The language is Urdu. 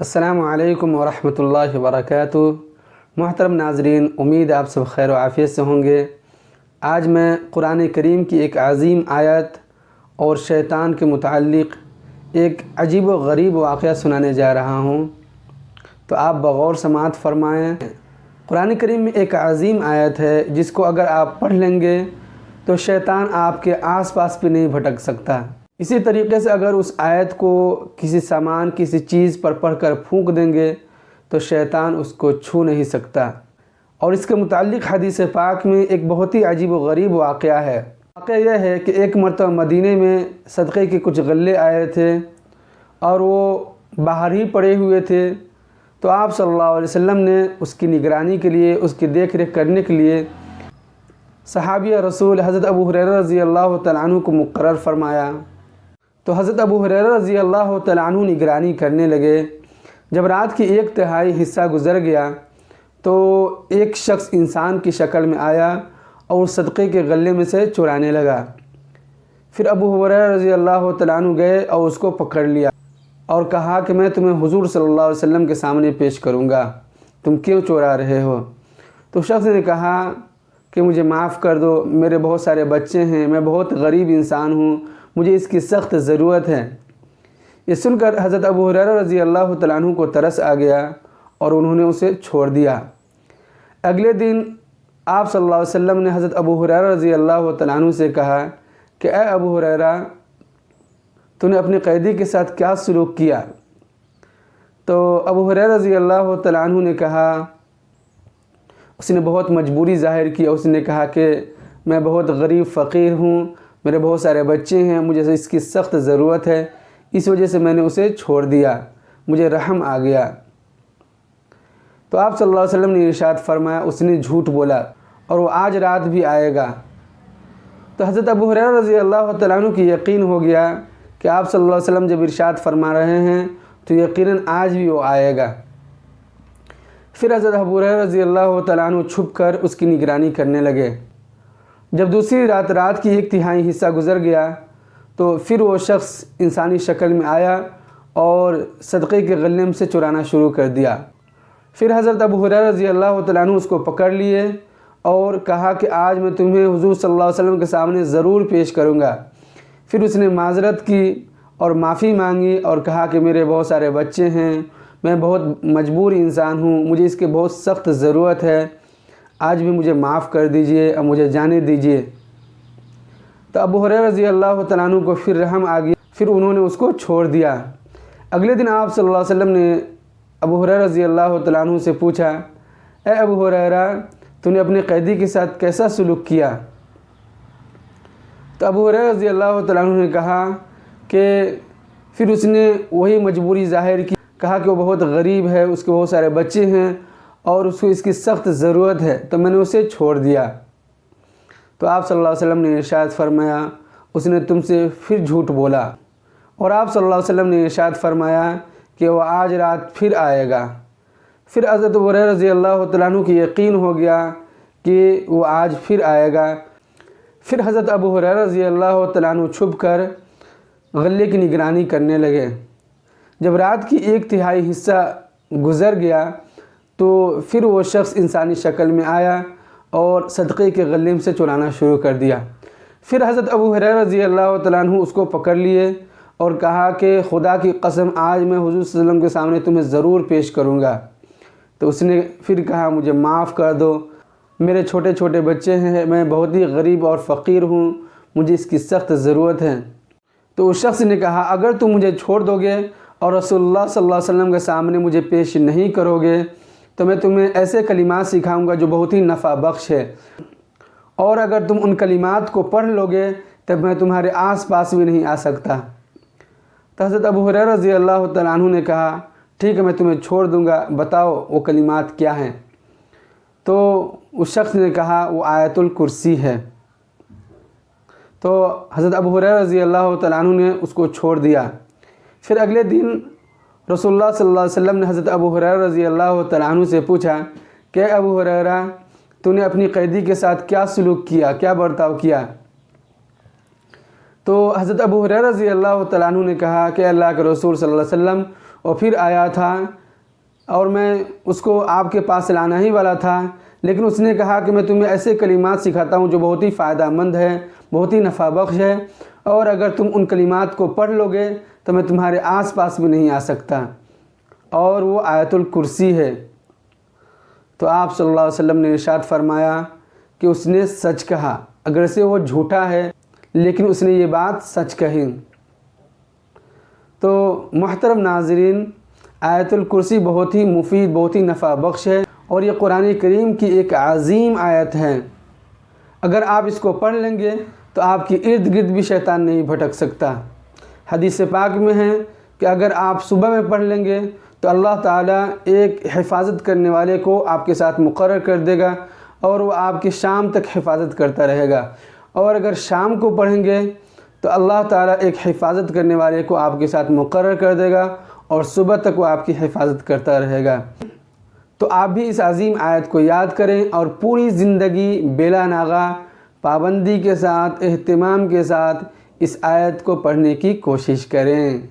السلام علیکم ورحمۃ اللہ وبرکاتہ۔ محترم ناظرین، امید آپ سب خیر و عافیت سے ہوں گے۔ آج میں قرآن کریم کی ایک عظیم آیت اور شیطان کے متعلق ایک عجیب و غریب واقعہ سنانے جا رہا ہوں، تو آپ بغور سماعت فرمائیں۔ قرآن کریم میں ایک عظیم آیت ہے جس کو اگر آپ پڑھ لیں گے تو شیطان آپ کے آس پاس بھی نہیں بھٹک سکتا۔ اسی طریقے سے اگر اس آیت کو کسی سامان کسی چیز پر پڑھ کر پھونک دیں گے تو شیطان اس کو چھو نہیں سکتا۔ اور اس کے متعلق حدیث پاک میں ایک بہت ہی عجیب و غریب واقعہ ہے۔ واقعہ یہ ہے کہ ایک مرتبہ مدینے میں صدقے کے کچھ غلے آئے تھے اور وہ باہر ہی پڑے ہوئے تھے، تو آپ صلی اللہ علیہ وسلم نے اس کی نگرانی کے لیے، اس کی دیکھ ریکھ کرنے کے لیے صحابی رسول حضرت ابو ہریرہ رضی اللہ تعالیٰ عنہ کو مقرر فرمایا۔ تو حضرت ابو ہریرہ رضی اللہ تعالیٰ عنہ نگرانی کرنے لگے۔ جب رات کی 1/3 حصہ گزر گیا تو ایک شخص انسان کی شکل میں آیا اور صدقے کے غلے میں سے چرانے لگا۔ پھر ابو ہریرہ رضی اللہ تعالیٰ عنہ گئے اور اس کو پکڑ لیا اور کہا کہ میں تمہیں حضور صلی اللہ علیہ وسلم کے سامنے پیش کروں گا، تم کیوں چورا رہے ہو؟ تو شخص نے کہا کہ مجھے معاف کر دو، میرے بہت سارے بچے ہیں، میں بہت غریب انسان ہوں، مجھے اس کی سخت ضرورت ہے۔ یہ سن کر حضرت ابو ہریرہ رضی اللہ تعالیٰ عنہ کو ترس آ گیا اور انہوں نے اسے چھوڑ دیا۔ اگلے دن آپ صلی اللہ علیہ وسلم نے حضرت ابو ہریرہ رضی اللہ تعالیٰ عنہ سے کہا کہ اے ابو ہریرہ، تو نے اپنے قیدی کے ساتھ کیا سلوک کیا؟ تو ابو ہریرہ رضی اللہ تعالیٰ عنہ نے کہا، اس نے بہت مجبوری ظاہر کی، اس نے کہا کہ میں بہت غریب فقیر ہوں، میرے بہت سارے بچے ہیں، مجھے اس کی سخت ضرورت ہے، اس وجہ سے میں نے اسے چھوڑ دیا، مجھے رحم آ گیا۔ تو آپ صلی اللہ علیہ وسلم نے ارشاد فرمایا اس نے جھوٹ بولا اور وہ آج رات بھی آئے گا۔ تو حضرت ابو ہریرہ رضی اللہ تعالیٰ عنہ کی یقین ہو گیا کہ آپ صلی اللہ علیہ وسلم جب ارشاد فرما رہے ہیں تو یقیناً آج بھی وہ آئے گا۔ پھر حضرت ابو ہریرہ رضی اللہ تعالیٰ عنہ چھپ کر اس کی نگرانی کرنے لگے۔ جب دوسری رات کی 1/3 حصہ گزر گیا تو پھر وہ شخص انسانی شکل میں آیا اور صدقے کے غلے میں سے چرانا شروع کر دیا۔ پھر حضرت ابو ہریرہ رضی اللہ تعالیٰ عنہ اس کو پکڑ لیے اور کہا کہ آج میں تمہیں حضور صلی اللہ علیہ وسلم کے سامنے ضرور پیش کروں گا۔ پھر اس نے معذرت کی اور معافی مانگی اور کہا کہ میرے بہت سارے بچے ہیں، میں بہت مجبور انسان ہوں، مجھے اس کی بہت سخت ضرورت ہے، آج بھی مجھے معاف کر دیجئے اور مجھے جانے دیجئے۔ تو ابو ہریرہ رضی اللہ تعالیٰ عنہ کو پھر رحم آ گیا، پھر انہوں نے اس کو چھوڑ دیا۔ اگلے دن آپ صلی اللہ علیہ وسلم نے ابو ہریرہ رضی اللہ تعالیٰ عنہ سے پوچھا، اے ابو ہریرہ، تو نے اپنے قیدی کے ساتھ کیسا سلوک کیا؟ تو ابو ہریرہ رضی اللہ تعالیٰ عنہ نے کہا کہ پھر اس نے وہی مجبوری ظاہر کی، کہا کہ وہ بہت غریب ہے، اس کے بہت سارے بچے ہیں اور اس کو اس کی سخت ضرورت ہے، تو میں نے اسے چھوڑ دیا۔ تو آپ صلی اللہ علیہ وسلم نے ارشاد فرمایا اس نے تم سے پھر جھوٹ بولا، اور آپ صلی اللہ علیہ وسلم نے ارشاد فرمایا کہ وہ آج رات پھر آئے گا۔ پھر حضرت ابو ہریرہ رضی اللہ تعالیٰ عنہ کی یقین ہو گیا کہ وہ آج پھر آئے گا۔ پھر حضرت ابو ہریرہ رضی اللہ تعالیٰ عنہ چھپ کر غلے کی نگرانی کرنے لگے۔ جب رات کی 1/3 حصہ گزر گیا تو پھر وہ شخص انسانی شکل میں آیا اور صدقے کے غلے میں سے چرانا شروع کر دیا۔ پھر حضرت ابو ہریرہ رضی اللہ تعالیٰ عنہ اس کو پکڑ لیے اور کہا کہ خدا کی قسم آج میں حضور صلی اللہ علیہ وسلم کے سامنے تمہیں ضرور پیش کروں گا۔ تو اس نے پھر کہا مجھے معاف کر دو، میرے چھوٹے چھوٹے بچے ہیں، میں بہت ہی غریب اور فقیر ہوں، مجھے اس کی سخت ضرورت ہے۔ تو اس شخص نے کہا اگر تم مجھے چھوڑ دو گے اور رسول اللہ صلی اللہ علیہ وسلم کے سامنے مجھے پیش نہیں کرو گے تو میں تمہیں ایسے کلمات سکھاؤں گا جو بہت ہی نفع بخش ہے، اور اگر تم ان کلمات کو پڑھ لو گے تب میں تمہارے آس پاس بھی نہیں آ سکتا۔ تو حضرت ابو ہریرہ رضی اللہ تعالیٰ عنہ نے کہا ٹھیک ہے میں تمہیں چھوڑ دوں گا، بتاؤ وہ کلمات کیا ہیں؟ تو اس شخص نے کہا وہ آیت الکرسی ہے۔ تو حضرت ابو ہریرہ رضی اللہ تعالیٰ عنہ نے اس کو چھوڑ دیا۔ پھر اگلے دن رسول اللہ صلی اللہ علیہ وسلم نے حضرت ابو ہریرہ رضی اللہ تعالیٰ عنہ سے پوچھا کہ ابو ہریرہ، تو نے اپنی قیدی کے ساتھ کیا سلوک کیا، کیا برتاؤ کیا؟ تو حضرت ابو ہریرہ رضی اللہ تعالیٰ عنہ نے کہا کہ اللہ کے رسول صلی اللہ علیہ وسلم اور پھر آیا تھا اور میں اس کو آپ کے پاس لانا ہی والا تھا، لیکن اس نے کہا کہ میں تمہیں ایسے کلمات سکھاتا ہوں جو بہت ہی فائدہ مند ہے، بہت ہی نفع بخش ہے، اور اگر تم ان کلمات کو پڑھ لو گے تو میں تمہارے آس پاس بھی نہیں آ سکتا، اور وہ آیت الکرسی ہے۔ تو آپ صلی اللہ علیہ وسلم نے ارشاد فرمایا کہ اس نے سچ کہا، اگر سے وہ جھوٹا ہے لیکن اس نے یہ بات سچ کہی۔ تو محترم ناظرین، آیت الکرسی بہت ہی مفید، بہت ہی نفع بخش ہے، اور یہ قرآن کریم کی ایک عظیم آیت ہے۔ اگر آپ اس کو پڑھ لیں گے تو آپ کی ارد گرد بھی شیطان نہیں بھٹک سکتا۔ حدیث پاک میں ہے کہ اگر آپ صبح میں پڑھ لیں گے تو اللہ تعالیٰ ایک حفاظت کرنے والے کو آپ کے ساتھ مقرر کر دے گا، اور وہ آپ کی شام تک حفاظت کرتا رہے گا، اور اگر شام کو پڑھیں گے تو اللہ تعالیٰ ایک حفاظت کرنے والے کو آپ کے ساتھ مقرر کر دے گا، اور صبح تک وہ آپ کی حفاظت کرتا رہے گا۔ تو آپ بھی اس عظیم آیت کو یاد کریں اور پوری زندگی بلا ناغہ پابندی کے ساتھ، اہتمام کے ساتھ اس آیت کو پڑھنے کی کوشش کریں۔